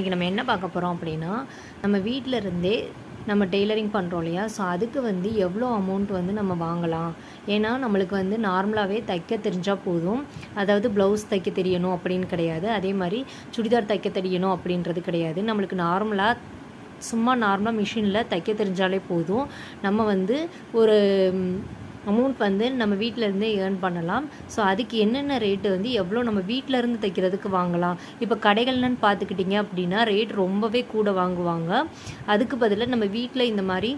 இன்றைக்கி நம்ம என்ன பார்க்க போகிறோம் அப்படின்னா, நம்ம வீட்டில் இருந்தே நம்ம டெய்லரிங் பண்ணுறோம் இல்லையா? ஸோ அதுக்கு வந்து எவ்வளோ அமௌண்ட் வந்து நம்ம வாங்கலாம்? ஏன்னா நம்மளுக்கு வந்து நார்மலாகவே தைக்க தெரிஞ்சால் போதும். அதாவது ப்ளவுஸ் தைக்க தெரியணும் அப்படின்னு கிடையாது. அதே மாதிரி சுடிதார் தைக்க தெரியணும் அப்படின்றது கிடையாது. நம்மளுக்கு நார்மலாக மிஷினில் தைக்க தெரிஞ்சாலே போதும். நம்ம வந்து ஒரு அமௌண்ட் வந்து நம்ம வீட்டிலேருந்தே ஏர்ன் பண்ணலாம். ஸோ அதுக்கு என்னென்ன ரேட்டு வந்து எவ்வளோ நம்ம வீட்டிலேருந்து தைக்கிறதுக்கு வாங்கலாம்? இப்போ கடைகள்னு பார்த்துக்கிட்டிங்க அப்படின்னா ரேட் ரொம்பவே கூட வாங்குவாங்க. அதுக்கு பதிலாக நம்ம வீட்டில் இந்த மாதிரி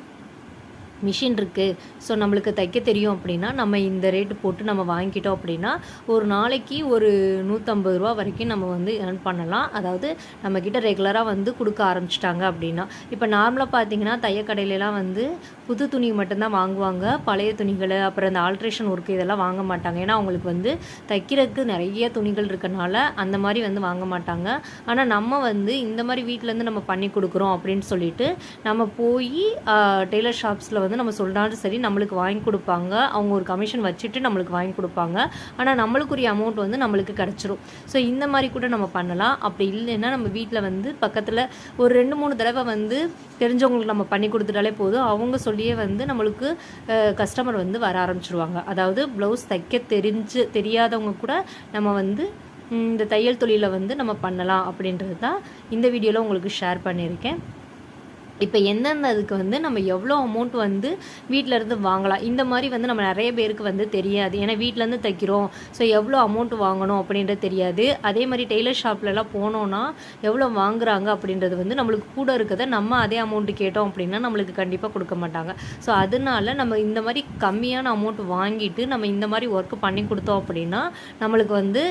மிஷின் இருக்குது, ஸோ நம்மளுக்கு தைக்க தெரியும் அப்படின்னா நம்ம இந்த ரேட்டு போட்டு நம்ம வாங்கிக்கிட்டோம் அப்படின்னா ஒரு நாளைக்கு ஒரு 150 ரூபா வரைக்கும் நம்ம வந்து ஏர்ன் பண்ணலாம். அதாவது நம்மக்கிட்ட ரெகுலராக வந்து கொடுக்க ஆரம்பிச்சிட்டாங்க அப்படின்னா. இப்போ நார்மலாக பார்த்தீங்கன்னா தையக்கடையிலலாம் வந்து புது துணி மட்டும்தான் வாங்குவாங்க. பழைய துணிகள் அப்புறம் இந்த ஆல்ட்ரேஷன் ஒர்க்கு இதெல்லாம் வாங்க மாட்டாங்க. ஏன்னா அவங்களுக்கு வந்து தைக்கிறதுக்கு நிறைய துணிகள் இருக்கனால அந்த மாதிரி வந்து வாங்க மாட்டாங்க. ஆனால் நம்ம வந்து இந்த மாதிரி வீட்டிலேருந்து நம்ம பண்ணி கொடுக்குறோம் அப்படின்னு சொல்லிட்டு நம்ம போய் டெய்லர் ஷாப்ஸில் வந்து நம்ம சொன்னாலும் சரி நம்மளுக்கு வாங்கி கொடுப்பாங்க. அவங்க ஒரு கமிஷன் வச்சுட்டு நம்மளுக்கு வாங்கி கொடுப்பாங்க. ஆனால் நம்மளுக்குரிய அமௌண்ட் வந்து நம்மளுக்கு கிடச்சிரும். ஸோ இந்த மாதிரி கூட நம்ம பண்ணலாம். அப்படி இல்லைன்னா நம்ம வீட்டில் வந்து பக்கத்தில் ஒரு 2-3 தடவை வந்து தெரிஞ்சவங்களுக்கு நம்ம பண்ணி கொடுத்துட்டாலே போதும். அவங்க சொல்லியே வந்து நம்மளுக்கு கஸ்டமர் வந்து வர ஆரம்பிச்சிருவாங்க. அதாவது ப்ளவுஸ் தைக்க தெரியாதவங்க கூட நம்ம வந்து இந்த தையல் தொழிலை வந்து நம்ம பண்ணலாம் அப்படின்றது தான் இந்த வீடியோவில் உங்களுக்கு ஷேர் பண்ணியிருக்கேன். இப்போ எந்தெந்த அதுக்கு வந்து நம்ம எவ்வளோ அமௌண்ட் வந்து வீட்டிலேருந்து வாங்கலாம், இந்த மாதிரி வந்து நம்ம நிறைய பேருக்கு வந்து தெரியாது. ஏன்னா வீட்டிலேருந்து தைக்கிறோம், ஸோ எவ்வளோ அமௌண்ட் வாங்கணும் அப்படின்றது தெரியாது. அதே மாதிரி டெய்லர் ஷாப்லலாம் போனோன்னா எவ்வளோ வாங்குறாங்க அப்படின்றது வந்து நம்மளுக்கு கூட இருக்கிறத நம்ம அதே அமௌண்ட்டு கேட்டோம் அப்படின்னா நம்மளுக்கு கண்டிப்பாக கொடுக்க மாட்டாங்க. ஸோ அதனால நம்ம இந்த மாதிரி கம்மியான அமௌண்ட் வாங்கிட்டு நம்ம இந்த மாதிரி ஒர்க்கு பண்ணி கொடுத்தோம் அப்படின்னா நம்மளுக்கு வந்து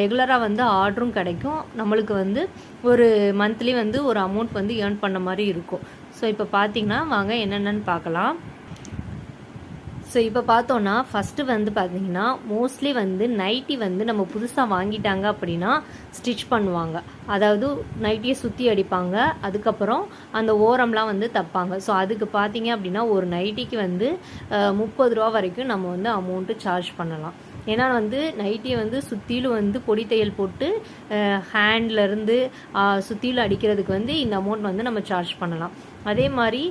ரெகுலராக வந்து ஆர்டரும் கிடைக்கும். நம்மளுக்கு வந்து ஒரு மந்த்லி வந்து ஒரு அமௌண்ட் வந்து ஏர்ன் பண்ண மாதிரி இருக்கும். ஸோ இப்போ பார்த்தீங்கன்னா வாங்க என்னென்னு பார்க்கலாம். ஸோ இப்போ பார்த்தோன்னா ஃபஸ்ட்டு வந்து பார்த்திங்கன்னா மோஸ்ட்லி வந்து நைட்டி வந்து நம்ம புதுசாக வாங்கிட்டாங்க அப்படின்னா ஸ்டிச் பண்ணுவாங்க. அதாவது நைட்டியை சுற்றி அடிப்பாங்க, அதுக்கப்புறம் அந்த ஓரம்லாம் வந்து தைப்பாங்க. ஸோ அதுக்கு பார்த்தீங்க அப்படின்னா ஒரு நைட்டிக்கு வந்து 30 ரூபா வரைக்கும் நம்ம வந்து அமௌண்ட்டு சார்ஜ் பண்ணலாம். ஏன்னா வந்து நைட்டியை வந்து சுற்றிலும் வந்து பொடி தையல் போட்டு ஹேண்ட்லேருந்து சுற்றிலும் அடிக்கிறதுக்கு வந்து இந்த அமௌண்ட் வந்து நம்ம சார்ஜ் பண்ணலாம். அதே மாதிரி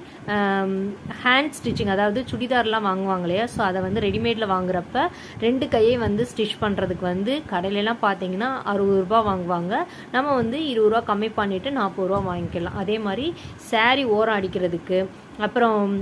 ஹேண்ட் ஸ்டிச்சிங், அதாவது சுடிதார்லாம் வாங்குவாங்க இல்லையா? ஸோ அதை வந்து ரெடிமேடில் வாங்குறப்ப 2 கையை வந்து ஸ்டிச் பண்ணுறதுக்கு வந்து கடையிலலாம் பார்த்தீங்கன்னா 60 ரூபா வாங்குவாங்க. நம்ம வந்து 20 ரூபா கம்மி பண்ணிவிட்டு 40 ரூபா வாங்கிக்கலாம். அதே மாதிரி சாரீ ஓரம் அடிக்கிறதுக்கு, அப்புறம்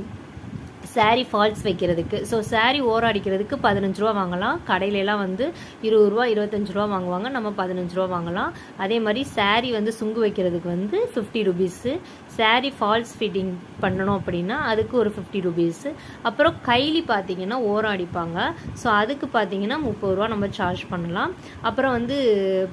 சாரீ ஃபால்ஸ் வைக்கிறதுக்கு, ஸோ சாரீ ஓரம் அடிக்கிறதுக்கு 15 ரூபா வாங்கலாம். கடையிலலாம் வந்து 20 ரூபா 25 ரூபா வாங்குவாங்க, நம்ம 15 ரூபா வாங்கலாம். அதே மாதிரி சாரீ வந்து சுங்கு வைக்கிறதுக்கு வந்து 50 ருபீஸு, சாரீ ஃபால்ஸ் ஃபிட்டிங் பண்ணணும் அப்படின்னா அதுக்கு ஒரு 50 ருபீஸு. அப்புறம் கைலி பார்த்தீங்கன்னா ஓரம் அடிப்பாங்க, ஸோ அதுக்கு பார்த்தீங்கன்னா 30 ரூபா நம்ம சார்ஜ் பண்ணலாம். அப்புறம் வந்து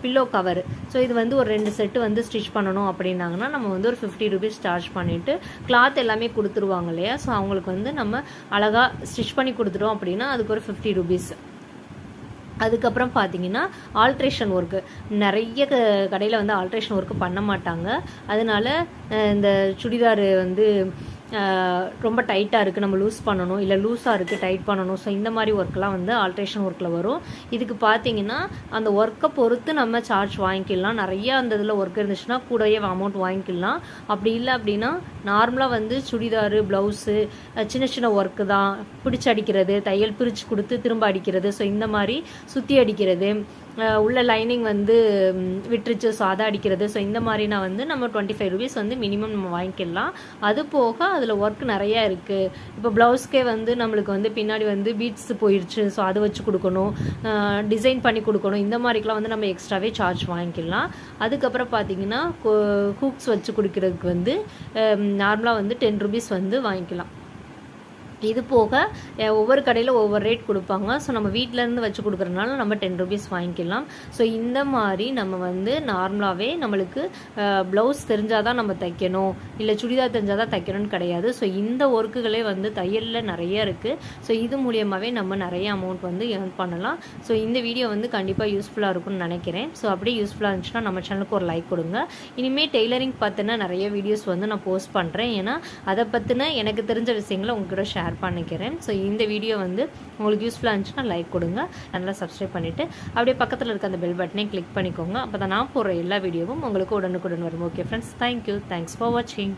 பில்லோ கவர், ஸோ இது வந்து ஒரு 2 செட்டு வந்து ஸ்டிச் பண்ணணும் அப்படின்னாங்கன்னா நம்ம வந்து ஒரு 50 ருபீஸ் சார்ஜ் பண்ணிவிட்டு கிளாத் எல்லாமே கொடுத்துருவாங்க இல்லையா? ஸோ அவங்களுக்கு வந்து நம்ம அழகாக ஸ்டிச் பண்ணி கொடுத்துட்டோம் அப்படின்னா அதுக்கு ஒரு 50 ருபீஸ். அதுக்கப்புறம் பார்த்தீங்கன்னா ஆல்ட்ரேஷன் ஒர்க்கு, நிறைய கடையில் வந்து ஆல்ட்ரேஷன் ஒர்க்கு பண்ண மாட்டாங்க. அதனால இந்த சுடிதார் வந்து ரொம்ப டைட்டாக இருக்குது, நம்ம லூஸ் பண்ணணும், இல்லை லூஸாக இருக்குது டைட் பண்ணணும். ஸோ இந்த மாதிரி ஒர்க்கெலாம் வந்து ஆல்ட்ரேஷன் ஒர்க்கில் வரும். இதுக்கு பார்த்தீங்கன்னா அந்த ஒர்க்கை பொறுத்து நம்ம சார்ஜ் வாங்கிக்கலாம். நிறையா அந்த இதில் ஒர்க் இருந்துச்சுன்னா கூடவே அமௌண்ட் வாங்கிக்கலாம். அப்படி இல்லை அப்படின்னா நார்மலாக வந்து சுடிதாரு ப்ளவுஸு சின்ன சின்ன ஒர்க்கு தான், பிடிச்சி அடிக்கிறது, தையல் பிரித்து கொடுத்து திரும்ப அடிக்கிறது, ஸோ இந்த மாதிரி சுற்றி அடிக்கிறது, உள்ள லைனிங் வந்து விட்டுருச்சு ஸோ அதை அடிக்கிறது, ஸோ இந்த மாதிரினா வந்து நம்ம 25 ருபீஸ் வந்து மினிமம் நம்ம வாங்கிக்கலாம். அது போக அதில் ஒர்க் நிறையா இருக்குது. இப்போ ப்ளவுஸ்க்கே வந்து நம்மளுக்கு வந்து பின்னாடி வந்து பீட்ஸ் போயிடுச்சு, ஸோ அதை வச்சு கொடுக்கணும், டிசைன் பண்ணி கொடுக்கணும், இந்த மாதிரிக்கெலாம் வந்து நம்ம எக்ஸ்ட்ராவே சார்ஜ் வாங்கிக்கலாம். அதுக்கப்புறம் பார்த்தீங்கன்னா ஹூக்ஸ் வச்சு கொடுக்கறதுக்கு வந்து நார்மலாக வந்து 10 ருபீஸ் வந்து வாங்கிக்கலாம். இது போக ஒவ்வொரு கடையில் ஒவ்வொரு ரேட் கொடுப்பாங்க. ஸோ நம்ம வீட்டிலேருந்து வச்சு கொடுக்குறதுனால நம்ம 10 ருபீஸ் வாங்கிக்கலாம். ஸோ இந்த மாதிரி நம்ம வந்து நார்மலாகவே நம்மளுக்கு ப்ளவுஸ் தெரிஞ்சால் தான் நம்ம தைக்கணும், இல்லை சுடிதார் தெரிஞ்சால் தான் தைக்கணும்னு கிடையாது. ஸோ இந்த ஒர்க்குகளே வந்து தையலில் நிறைய இருக்குது. ஸோ இது மூலியமாகவே நம்ம நிறைய அமௌண்ட் வந்து ஏர்ன் பண்ணலாம். ஸோ இந்த வீடியோ வந்து கண்டிப்பாக யூஸ்ஃபுல்லாக இருக்கும்னு நினைக்கிறேன். ஸோ அப்படியே யூஸ்ஃபுல்லாக இருந்துச்சுன்னா நம்ம சேனலுக்கு ஒரு லைக் கொடுங்க. இனிமேல் டெய்லரிங் பார்த்தினா நிறைய வீடியோஸ் வந்து நான் போஸ்ட் பண்ணுறேன். ஏன்னா அதை பற்றின எனக்கு தெரிஞ்ச விஷயங்களை உங்கள்கிட்ட ஷேர் ஷேர் பண்ணிக்கிறேன். ஸோ இந்த வீடியோ வந்து உங்களுக்கு யூஸ்ஃபுல்லாக இருந்துச்சுன்னா லைக் கொடுங்க, நல்லா சப்ஸ்கிரைப் பண்ணிவிட்டு அப்படியே பக்கத்தில் இருக்க அந்த பெல் பட்டனை கிளிக் பண்ணிக்கோங்க. அப்போ தான் நான் போடுற எல்லா வீடியோவும் உங்களுக்கு உடனுக்குடன் வரும். Okay friends, thank you, thanks for வாட்சிங்.